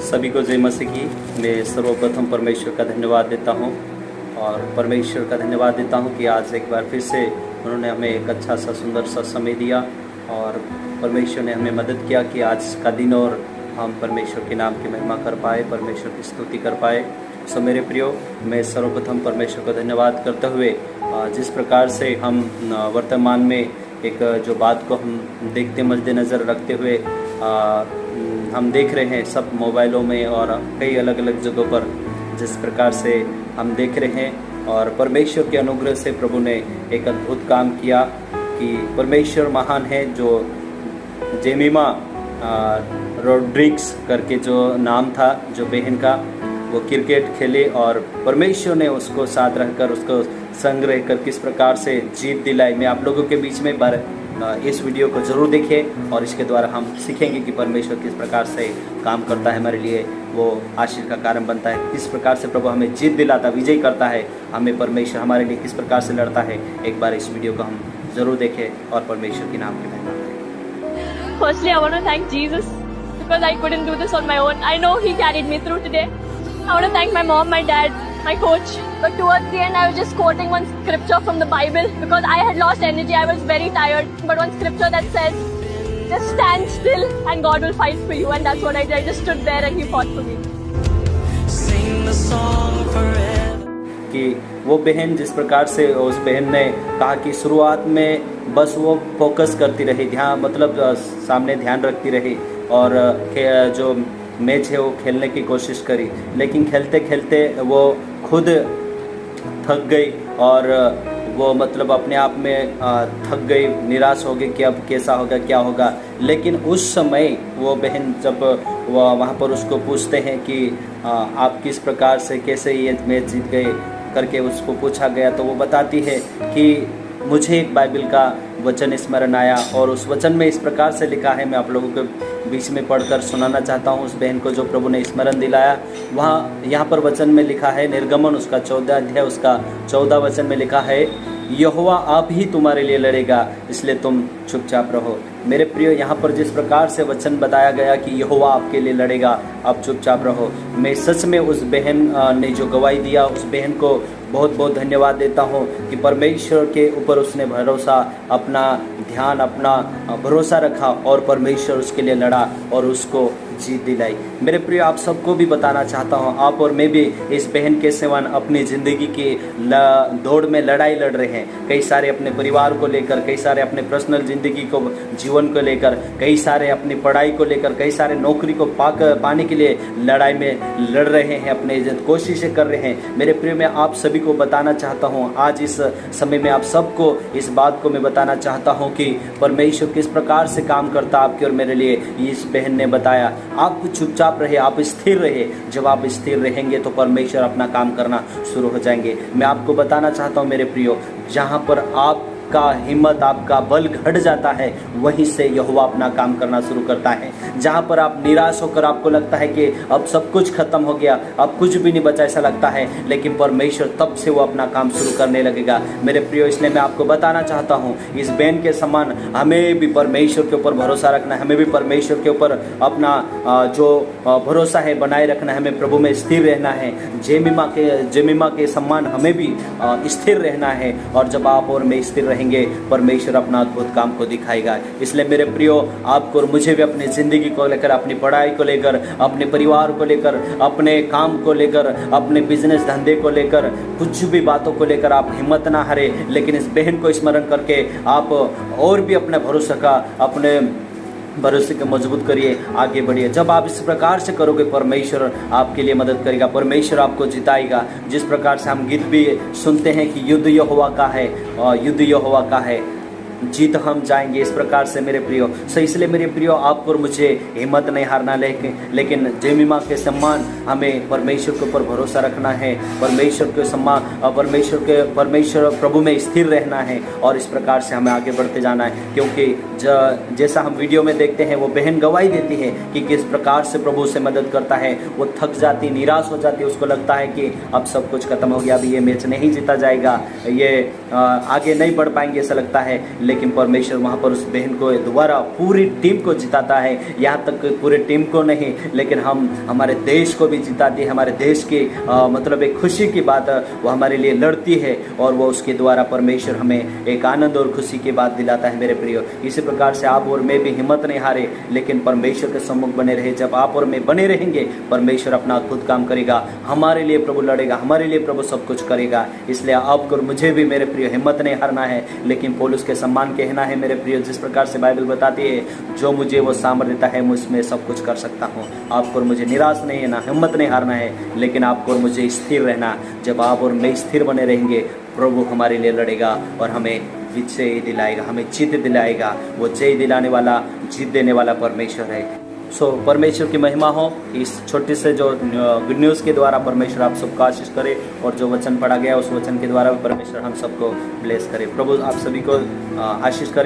सभी को जय मसीह की। मैं सर्वप्रथम परमेश्वर का धन्यवाद देता हूँ और परमेश्वर का धन्यवाद देता हूँ कि आज एक बार फिर से उन्होंने हमें एक अच्छा सा सुंदर सा समय दिया और परमेश्वर ने हमें मदद किया कि आज का दिन और हम परमेश्वर के नाम की महिमा कर पाए, परमेश्वर की स्तुति कर पाए। सो मेरे प्रियो, मैं सर्वप्रथम परमेश्वर का धन्यवाद करते हुए जिस प्रकार से हम वर्तमान में एक जो बात को हम देखते मद्देनज़र रखते हुए हम देख रहे हैं सब मोबाइलों में और कई अलग अलग जगहों पर जिस प्रकार से हम देख रहे हैं और परमेश्वर के अनुग्रह से प्रभु ने एक अद्भुत काम किया कि परमेश्वर महान है। जो जेमिमा रोड्रिग्स करके जो नाम था जो बहन का, वो क्रिकेट खेले और परमेश्वर ने उसको साथ रहकर उसको संग रहकर किस प्रकार से जीत दिलाई। मैं आप लोगों के बीच में इस वीडियो को ज़रूर देखें और इसके द्वारा हम सीखेंगे कि परमेश्वर किस प्रकार से काम करता है, हमारे लिए वो आशीष का कारण बनता है, किस प्रकार से प्रभु हमें जीत दिलाता, विजयी करता है, हमें परमेश्वर हमारे लिए किस प्रकार से लड़ता है। एक बार इस वीडियो को हम ज़रूर देखें और परमेश्वर के नाम की महिमा करें। Firstly, I want to thank Jesus because I couldn't do this on my own. I know He carried me through today. I want to thank my mom, my dad, my coach. But towards the end, I was just quoting one scripture from the Bible because I had lost energy. I was very tired. But one scripture that says, just stand still and God will fight for you. And that's what I did. I just stood there and He fought for me. Sing the song forever. कि वो बहन जिस प्रकार से उस बहन ने कहा कि शुरुआत में बस वो फोकस करती रही, ध्यान मतलब सामने ध्यान रखती रही और जो मैच है वो खेलने की कोशिश करी, लेकिन खेलते खेलते वो खुद थक गई और वो मतलब अपने आप में थक गई, निराश हो गई कि अब कैसा होगा क्या होगा। लेकिन उस समय वो बहन जब वो वहाँ पर उसको पूछते हैं कि आप किस प्रकार से कैसे ये मैच जीत गए करके उसको पूछा गया, तो वो बताती है कि मुझे एक बाइबल का वचन स्मरण आया और उस वचन में इस प्रकार से लिखा है, मैं आप लोगों के बीच में पढ़कर सुनाना चाहता हूँ उस बहन को जो प्रभु ने स्मरण दिलाया। वहाँ यहाँ पर वचन में लिखा है, निर्गमन उसका 14 अध्याय उसका 14 वचन में लिखा है, यहोवा आप ही तुम्हारे लिए लड़ेगा, इसलिए तुम चुपचाप रहो। मेरे प्रियो, यहाँ पर जिस प्रकार से वचन बताया गया कि यहोवा आपके लिए लड़ेगा, आप चुपचाप रहो, मैं सच में उस बहन ने जो गवाही दिया उस बहन को बहुत बहुत धन्यवाद देता हूँ कि परमेश्वर के ऊपर उसने भरोसा, अपना ध्यान, अपना भरोसा रखा और परमेश्वर उसके लिए लड़ा और उसको जीत दिलाई। मेरे प्रिय, आप सबको भी बताना चाहता हूँ, आप और मैं भी इस बहन के समान अपनी ज़िंदगी की दौड़ में लड़ाई लड़ रहे हैं। कई सारे अपने परिवार को लेकर, कई सारे अपने पर्सनल ज़िंदगी को, जीवन को लेकर, कई सारे अपनी पढ़ाई को लेकर, कई सारे नौकरी को पाने के लिए लड़ाई में लड़ रहे हैं, अपने कोशिशें कर रहे हैं। मेरे प्रिय, मैं आप सभी को बताना चाहता हूँ, आज इस समय में आप सबको इस बात को मैं बताना चाहता हूँ कि परमेश्वर किस प्रकार से काम करता आपके और मेरे लिए। इस बहन ने बताया, आप चुपचाप रहे, आप स्थिर रहे। जब आप स्थिर रहेंगे तो परमेश्वर अपना काम करना शुरू हो जाएंगे। मैं आपको बताना चाहता हूँ मेरे प्रियो, जहाँ पर आपका हिम्मत, आपका बल घट जाता है, वहीं से यहोवा अपना काम करना शुरू करता है। जहाँ पर आप निराश होकर आपको लगता है कि अब सब कुछ खत्म हो गया, अब कुछ भी नहीं बचा ऐसा लगता है, लेकिन परमेश्वर तब से वो अपना काम शुरू करने लगेगा। मेरे प्रियो, इसलिए मैं आपको बताना चाहता हूँ, इस बहन के समान हमें भी परमेश्वर के ऊपर भरोसा रखना है, हमें भी परमेश्वर के ऊपर अपना जो भरोसा है बनाए रखना है, हमें प्रभु में स्थिर रहना है। जेमिमा के समान हमें भी स्थिर रहना है और जब आप और मैं स्थिर रहेंगे, परमेश्वर अपना अद्भुत काम को दिखाएगा। इसलिए मेरे प्रियो, आपको और मुझे भी अपनी ज़िंदगी को लेकर, अपनी पढ़ाई को लेकर, अपने परिवार को लेकर, अपने काम को लेकर, अपने बिजनेस धंधे को लेकर, कुछ भी बातों को लेकर आप हिम्मत ना हारे, लेकिन इस बहन को स्मरण करके आप और भी अपने भरोसे को मजबूत करिए, आगे बढ़िए। जब आप इस प्रकार से करोगे, परमेश्वर आपके लिए मदद करेगा, परमेश्वर आपको जिताएगा। जिस प्रकार से हम गीत भी सुनते हैं कि युद्ध यहोवा का है और युद्ध यहोवा का है, जीत हम जाएंगे, इस प्रकार से मेरे प्रियो। सो इसलिए मेरे प्रियो, आपको और मुझे हिम्मत नहीं हारना, लेकिन जेमिमा के सम्मान हमें परमेश्वर के ऊपर भरोसा रखना है, परमेश्वर के सम्मान, परमेश्वर प्रभु में स्थिर रहना है और इस प्रकार से हमें आगे बढ़ते जाना है। क्योंकि जैसा हम वीडियो में देखते हैं, वो बहन गवाही देती है कि किस प्रकार से प्रभु उसे मदद करता है। वो थक जाती, निराश हो जाती, उसको लगता है कि अब सब कुछ खत्म हो गया, अभी ये मैच नहीं जीता जाएगा, ये आगे नहीं बढ़ पाएंगे ऐसा लगता है। लेकिन परमेश्वर वहाँ पर उस बहन को दोबारा पूरी टीम को जिताता है। यहाँ तक पूरे टीम को नहीं, लेकिन हम हमारे देश को भी जिताती है। हमारे देश की मतलब एक खुशी की बात वो हमारे लिए लड़ती है और वो उसके द्वारा परमेश्वर हमें एक आनंद और खुशी की बात दिलाता है। मेरे प्रियो, इसी प्रकार से आप और मैं भी हिम्मत नहीं हारे, लेकिन परमेश्वर के सम्मुख बने रहे। जब आप और मैं बने रहेंगे, परमेश्वर अपना अद्भुत काम करेगा। हमारे लिए प्रभु लड़ेगा, हमारे लिए प्रभु सब कुछ करेगा। इसलिए आपको और मुझे भी मेरे प्रियो हिम्मत नहीं हारना है, लेकिन पौलुस के सम्मान कहना है मेरे प्रियो, जिस प्रकार से बाइबल बताती है, जो मुझे वो सामर्थ्य देता है, मैं उसमें सब कुछ कर सकता हूँ। आपको और मुझे निराश नहीं है ना, हिम्मत नहीं हारना है, लेकिन आपको और मुझे स्थिर रहना। जब आप और मैं स्थिर बने रहेंगे, प्रभु हमारे लिए लड़ेगा और हमें विजय दिलाएगा, हमें जीत दिलाएगा। वो जय दिलाने वाला, जीत देने वाला परमेश्वर है। परमेश्वर की महिमा हो। इस छोटे से जो गुड न्यूज़ के द्वारा परमेश्वर आप सबको आशीष करे, और जो वचन पढ़ा गया उस वचन के द्वारा भी परमेश्वर हम सबको ब्लेस करे। प्रभु आप सभी को आशीष करे।